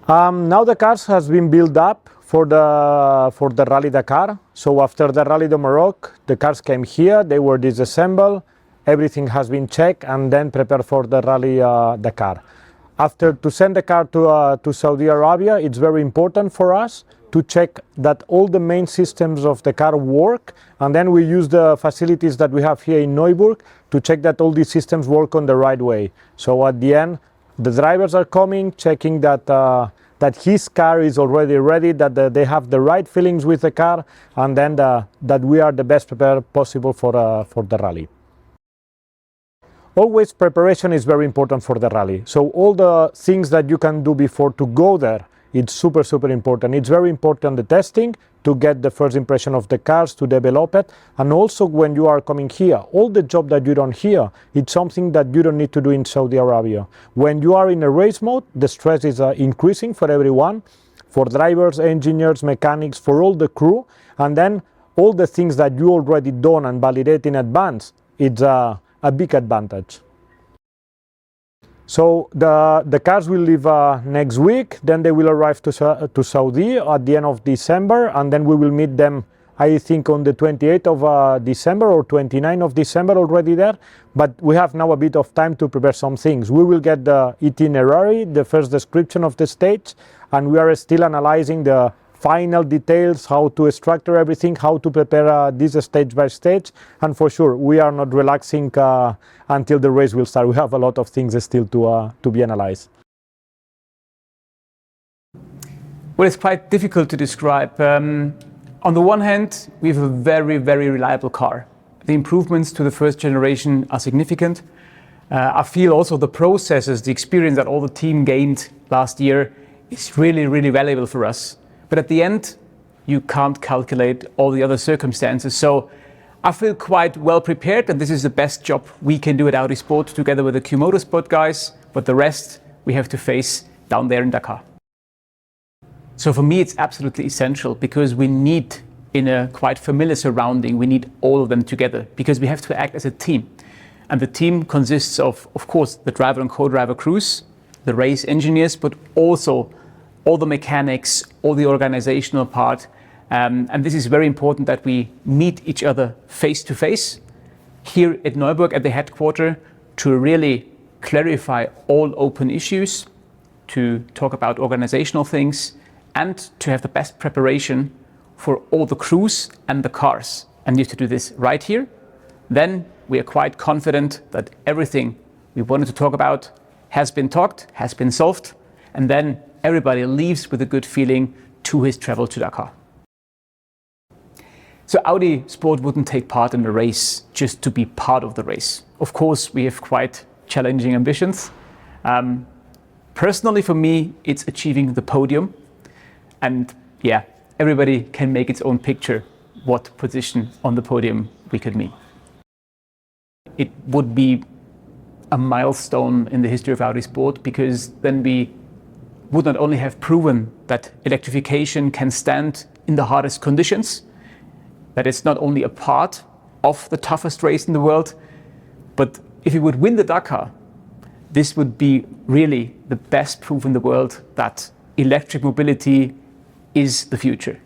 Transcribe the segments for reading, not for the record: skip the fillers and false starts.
Now the cars has been built up for the Rally Dakar. So after the Rally de Maroc, the cars came here, they were disassembled, everything has been checked and then prepared for the Rally Dakar. After to send the car to Saudi Arabia, it's very important for us to check that all the main systems of the car work, and then we use the facilities that we have here in Neuburg to check that all these systems work on the right way. So at the end, the drivers are coming, checking that that his car is already ready, that they have the right feelings with the car, and then that we are the best prepared possible for the rally. Always preparation is very important for the rally. So all the things that you can do before to go there, it's super important. It's very important the testing to get the first impression of the cars, to develop it, and also when you are coming here, all the job that you done here, it's something that you don't need to do in Saudi Arabia. When you are in a race mode, the stress is increasing for everyone, for drivers, engineers, mechanics, for all the crew, and then all the things that you already done and validate in advance, it's a big advantage. So the cars will leave next week, then they will arrive to Saudi at the end of December, and then we will meet them, I think, on the 28th of December or 29th of December already there. But we have now a bit of time to prepare some things. We will get the itinerary, the first description of the stage, and we are still analyzing the final details, how to structure everything, how to prepare this stage by stage. And for sure, we are not relaxing until the race will start. We have a lot of things still to be analyzed. Well, it's quite difficult to describe. On the one hand, we have a very reliable car. The improvements to the first generation are significant. I feel also the processes, the experience that all the team gained last year is really valuable for us. But at the end, you can't calculate all the other circumstances. So I feel quite well prepared, and this is the best job we can do at Audi Sport together with the Q Motorsport guys. But the rest we have to face down there in Dakar. So for me, it's absolutely essential because we need, in a quite familiar surrounding, we need all of them together because we have to act as a team. And the team consists of course, the driver and co-driver crews, the race engineers, but also all the mechanics, all the organizational part. And this is very important that we meet each other face to face here at Neuburg at the headquarters to really clarify all open issues, to talk about organizational things, and to have the best preparation for all the crews and the cars. And you have to do this right here. Then we are quite confident that everything we wanted to talk about has been talked, has been solved, and then everybody leaves with a good feeling to his travel to Dakar. So Audi Sport wouldn't take part in the race just to be part of the race. Of course, we have quite challenging ambitions. Personally, for me, it's achieving the podium. And yeah, everybody can make its own picture what position on the podium we could meet. It would be a milestone in the history of Audi Sport because then we would not only have proven that electrification can stand in the hardest conditions, that it's not only a part of the toughest race in the world, but if we would win the Dakar, this would be really the best proof in the world that electric mobility is the future.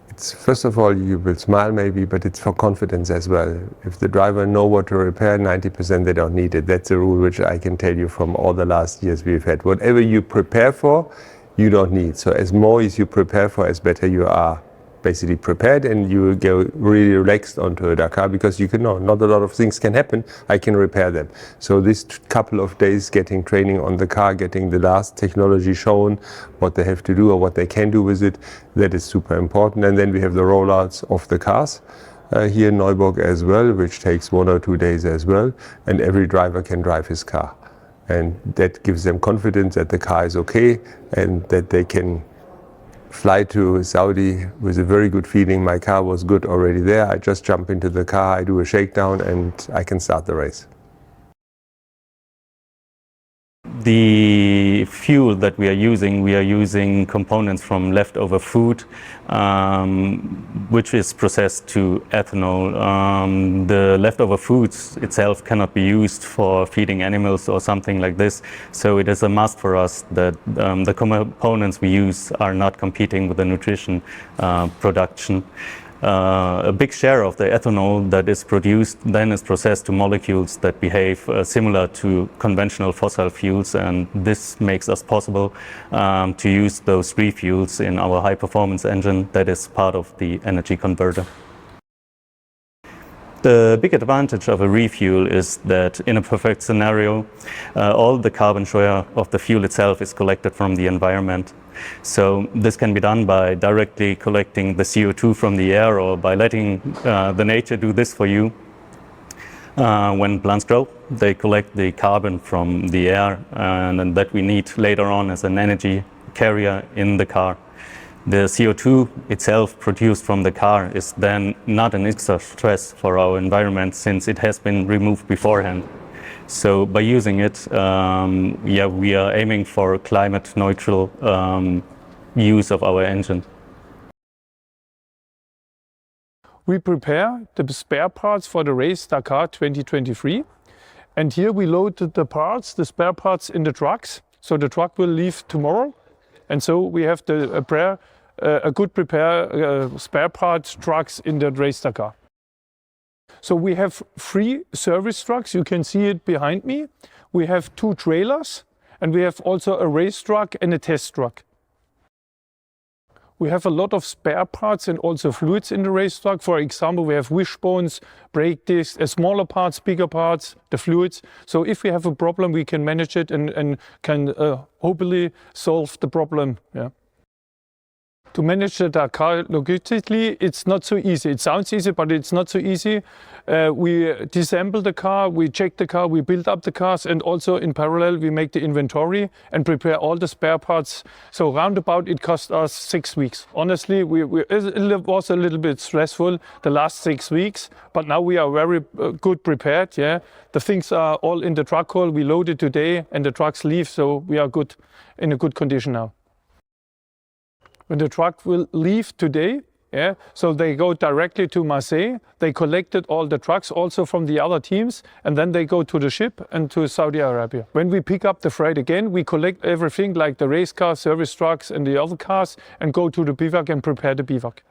It's, first of all, you will smile maybe, but it's for confidence as well. If the driver know what to repair, 90% they don't need it. That's a rule which I can tell you from all the last years we've had. Whatever you prepare for, you don't need. So as more as you prepare for, as better you are basically prepared, and you will go really relaxed onto a Dakar because you can know not a lot of things can happen. I can repair them. So this couple of days getting training on the car, getting the last technology shown, what they have to do or what they can do with it, that is super important. And then we have the rollouts of the cars here in Neuburg as well, which takes 1 or 2 days as well, and every driver can drive his car. And that gives them confidence that the car is okay and that they can fly to Saudi with a very good feeling. My car was good already there. I just jump into the car, I do a shakedown, and I can start the race. the fuel that we are using components from leftover food, which is processed to ethanol. The leftover foods itself cannot be used for feeding animals or something like this, so it is a must for us that the components we use are not competing with the nutrition production. A big share of the ethanol that is produced then is processed to molecules that behave similar to conventional fossil fuels, and this makes us possible to use those refuels in our high performance engine that is part of the energy converter. The big advantage of a refuel is that in a perfect scenario, all the carbon share of the fuel itself is collected from the environment. So this can be done by directly collecting the CO2 from the air, or by letting the nature do this for you. When plants grow, they collect the carbon from the air, and that we need later on as an energy carrier in the car. The CO2 itself produced from the car is then not an extra stress for our environment, since it has been removed beforehand. So by using it, we are aiming for climate neutral use of our engine. We prepare the spare parts for the race Dakar 2023. And here we loaded the parts, the spare parts, in the trucks. So the truck will leave tomorrow. And so we have a good prepare spare parts trucks in the race Dakar. So we have 3 service trucks, you can see it behind me. We have 2 trailers, and we have also a race truck and a test truck. We have a lot of spare parts and also fluids in the race truck. For example, we have wishbones, brake discs, smaller parts, bigger parts, the fluids. So if we have a problem, we can manage it and can hopefully solve the problem. Yeah. To manage the Dakar logistically, it's not so easy. It sounds easy, but it's not so easy. We disassemble the car, we check the ar, we build up the cars, and also in parallel we make the inventory and prepare all the spare parts. So roundabout it cost us 6 weeks. Honestly, it was a little bit stressful the last 6 weeks, but now we are very good prepared. Yeah, the things are all in the truck hall. We load it today and the trucks leave, so we are good, in a good condition now. When the truck will leave today, yeah, so they go directly to Marseille. They collected all the trucks also from the other teams, and then they go to the ship and to Saudi Arabia. When we pick up the freight again, we collect everything like the race cars, service trucks and the other cars, and go to the bivouac and prepare the bivouac.